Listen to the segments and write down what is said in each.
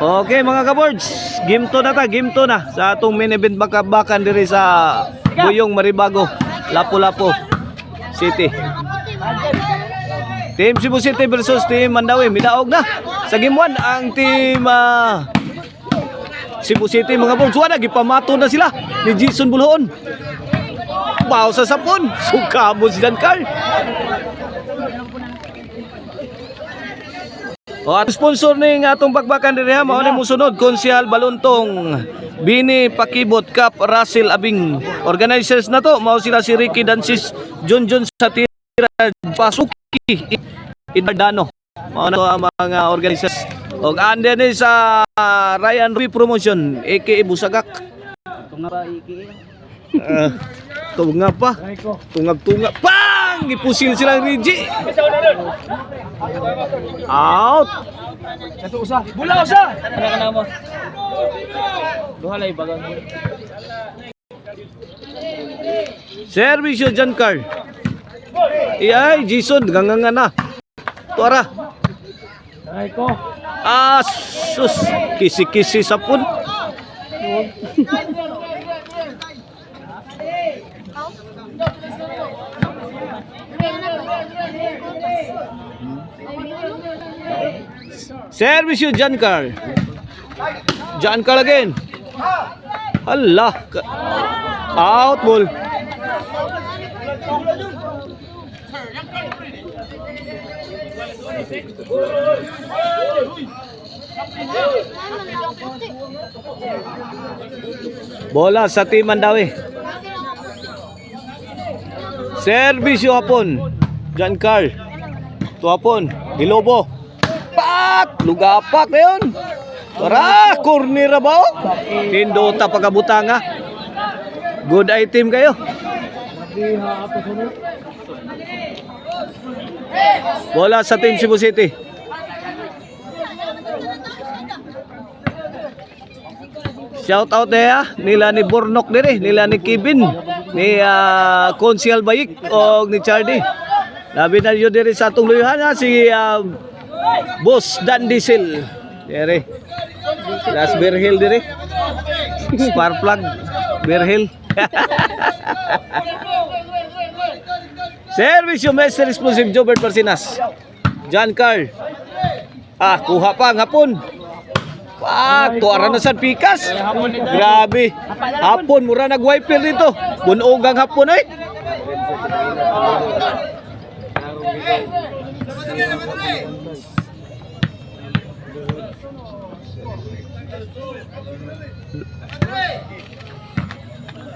Okay mga kabords, game 2 na ta, game 2 na sa atong main event bakabakan diri sa Buyong Maribago, Lapu-Lapu City. Team Cebu City versus Team Mandawi. Midaog na sa game 1 ang team Cebu City mga kabords. Wala, gipamato na sila ni Jason Bulhoon. Bao sa sapon, sukamo si Dankar. O at sponsor ning atong bakbakan diri ha, mao ni mosunod Konsyal Baluntong, Bini Pakibot Cup, Russell Abing. Organizers na to mao sila si Ricky Dansis, John Satira, Pasuki Idardano. Mao na to ang mga organizers. Og ande ni sa Ryan Ruby Promotion aka Busagak. Tunga pa. Tungag-tungag. Bang! Gipusil sila ng Rigi. Out. Satu usa. Bola usa. Kana mo. Duha lay bagang. Servisyo Jankar. Iyay, Jason gangangan na. Tuara. Ay ko. Sus, kisi-kisi sapun. Servisyo Jankar. Jankar again. Allah. Out ball. Bola sa Team Mandawi. Servisyo hapon. Jankar. Tuapon. Gilobo. Pak! Lugapak na yun. Tara! Corner ba o? Hindota pagkabutang ha. Good item kayo. Bola sa Team Cebu City. Shout out na nila ni Bornok dire, nila ni Kevin, ni Konsyal Bayik o ni Chardy. Labi na yun dire sa atong luyuhan ha, si Boss Dan Diesel. Dire. Last Berhil dire. Spark plug Berhil. Service yung Master Explosive Jobert Parsinas. John Carl. Kuha pa ang hapon. Tuara na sa pikas. Grabe. Hapon, mura nag-wiper dito. Bunugang hapon eh.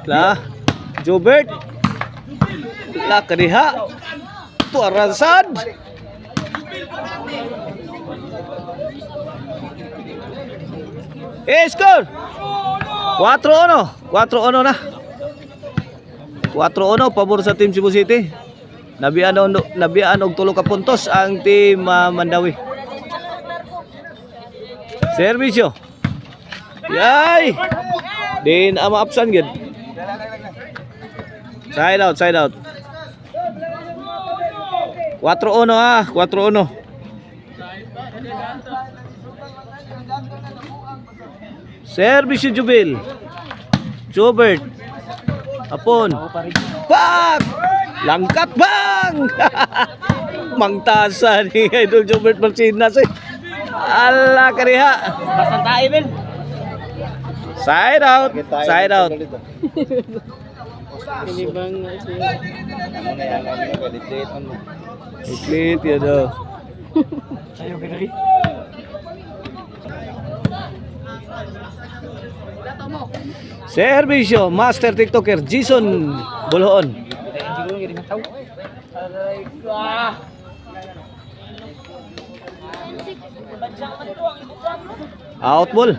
Lah, Jobert. Lah kadiha. Tuara sad. Score! 4-1. 4-1 na. 4-1 pabor sa Team Cebu City. Nabian og 3 ka puntos ang Team Mandawi. Servisyo. Yay! Din ama apsan gid. Side out. 4-1 ha, 4-1. Servisyo Jubil. Jobert. Apon. Pak! Langkat bang! Mangtasa ni Idol Jobert Marcinas eh. Allah kariha. Basantai ben. Side out. Ini bang. Iklit ya do. Ayo kedari. Servisyo Master TikToker Jason Bulhoon. Out ball.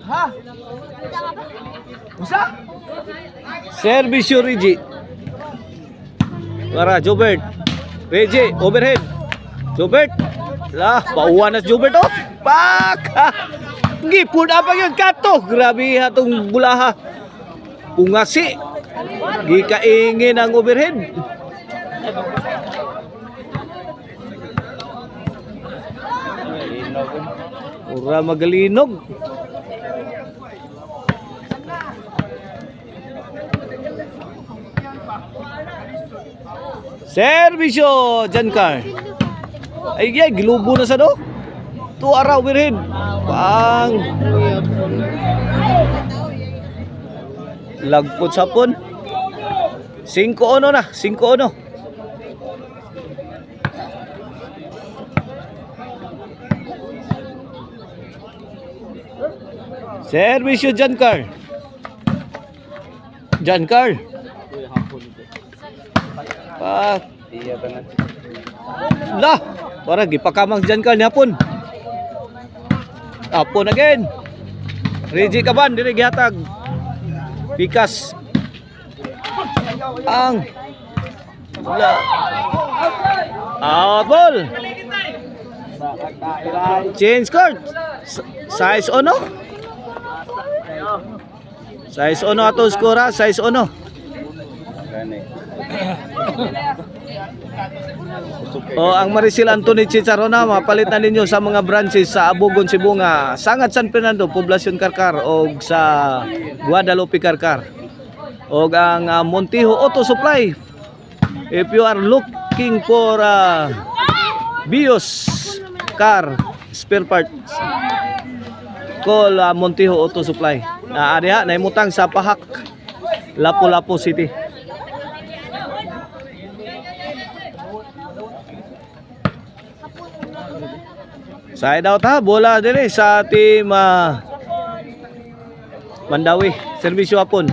Ha? Usa? Servisyo Rigi. Tara Jobert. Rigi overhead. Jobert. Lah, pauwan na si Jobert oh. Pak! Gipud apa yung kato. Grabe hatong bulaha. Ungasi. Gikaingin ang overhead. Ura magalinog. Servisyo Jankar. Ay gilubo na sa do. Tu araw birhin. Pang lagpot sapon. 5-1 na, 5-1. Servisyo Jankar. Jankar. Pa. Lah, para gipakamang Jankar ni hapon. Hapon again. Reggie Caban dire gihatag. Pikas. Ang wala. Ball. Change court. Size ono? Size ono ato skora, size ono. Ang Maricel Anthony Chicharona mapalit na ninyo sa mga branches sa Abugon, Sibunga, Sangat San Fernando, Poblacion Karkar o sa Guadalupe Karkar. O ang Montijo Auto Supply. If you are looking for Bios car spare parts, call Montijo Auto Supply. Ariha naimutang sa Pahak, Lapu-Lapu City. Side out ha, bola dire sa team Mandawi. Servisyo hapon.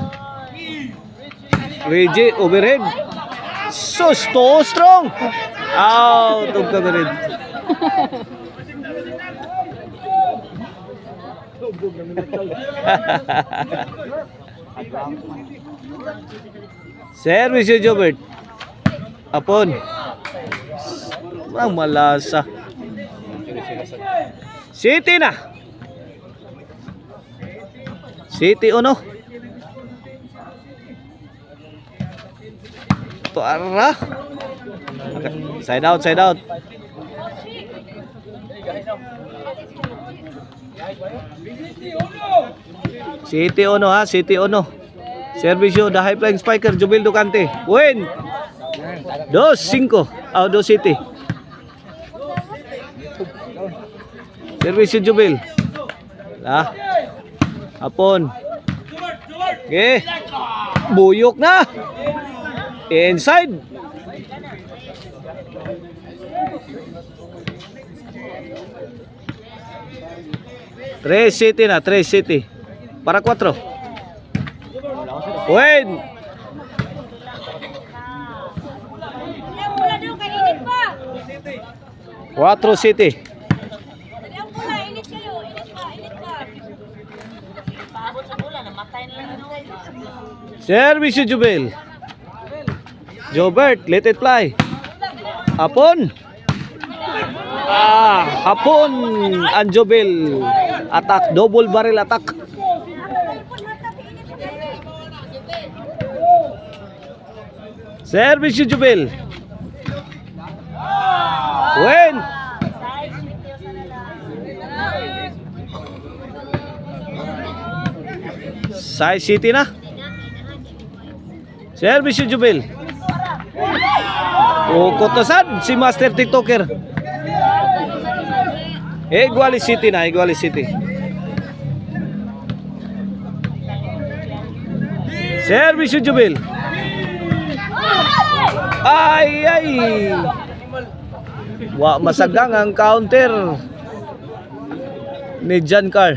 Reggie overhead. So strong. Out of coverage. Servisyo Jobert. Hapon. Ang malasa. City na. City uno. Tuara. Side out, side out. City uno ha, City uno. Servisyo the high flying spiker Jubil Ducante. Win. 2-5. Auto City. Servisyo Jubil. Lah. Hapon. Okay. Buyok na. Inside. Tres City na, 3 City. Para 4. Win. Cuatro City. Servisyo Jubil. Jobert, let it fly. Hapon. Hapon ang Jubil. Attack, double barrel attack. Servisyo Jubil. Win. Sai City na. Servisyo Jubil. Kotosan si Master TikToker. Iguali City na, Iguali City. Servisyo Jubil. Ay. Wa masagang ang counter ni Jankar.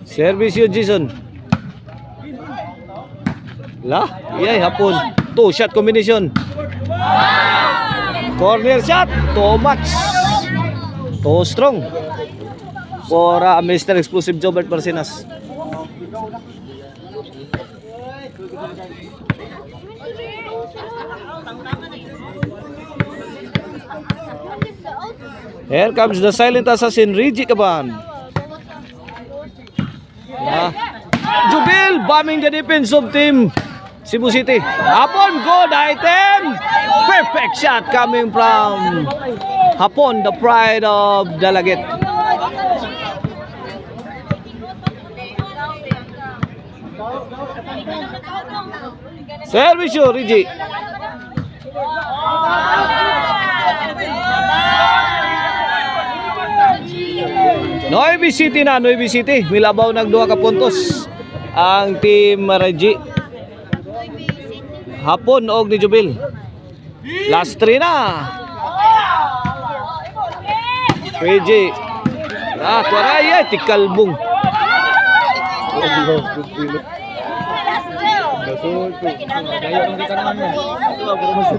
Servisyo Jason. Lah, iyay hapon. 2 shot combination. Corner shot, too much. Too strong. For Mr. Explosive Jobert Marcinas. Here comes the silent assassin Reggie Caban. Jubil bombing the defense of team Cebu City. Hapon, good item. Perfect shot coming from Hapon, the pride of Dalaget. Service you, Rigi. Nueva City na, Nueva City. Milabaw nagduha ka puntos ang team Regi. Hapon og ni Jubil. Last 3 na. Regi. Tuaray tikalbong.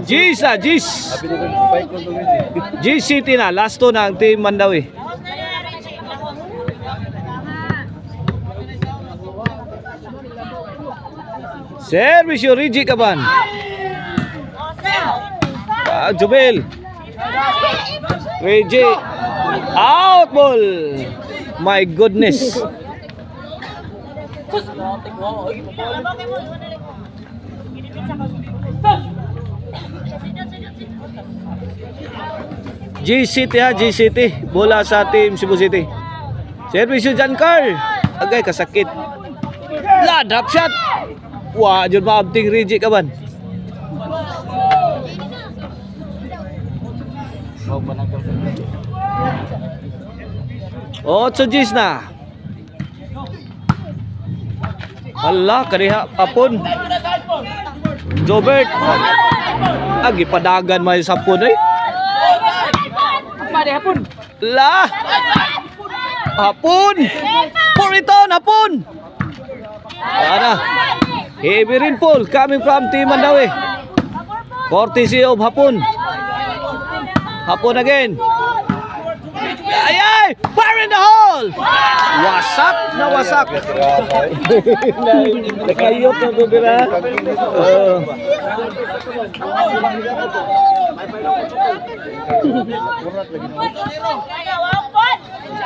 Gis. Gis City na, last 2 na ang team Mandawi. Service yung Rigi Kaban. Jubil. Rigi. Out ball. My goodness. G-City ha, G-City. Bola sa team Cebu City. Service yung Jan Carl. Agay, kasakit. Drop shot. Wah, jud maabting Rigi Kaban. Otso G's na. Hala, kaniha Hapon. Jobert. Agi padagan may sapon eh. Hapon. La. Hapon. Puriton Hapon. Ana. Heavy rainfall coming from Team Mandawi. Courtesy of Hapon. Hapon again. Ay! Fire in the hole! Wasak na wasak. Nakayot na bubira.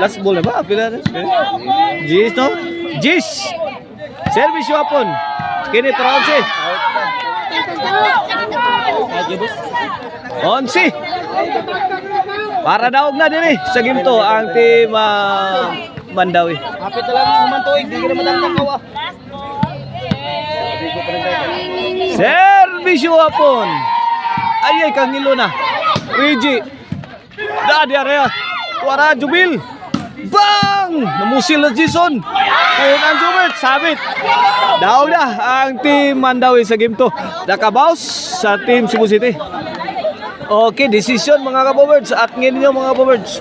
Last ball na ba? Gis no? Gis! Service yung Hapon. Kini para 11. Para daog na din sa ginto ang team Mandawi. Hapit na lang naman tuig, di naman ang takaw. Service yung Hapon. Ay kangilo na. Rigi. Dadi area. Tuara Jubil. Bang! Namusil na Jason. Kung ang Jubert, sabit. Daog na ang team Mandawi sa game to. Nakabaws sa team Cebu City. Okay, decision mga kabobirds. At ngayon nyo mga kabobirds.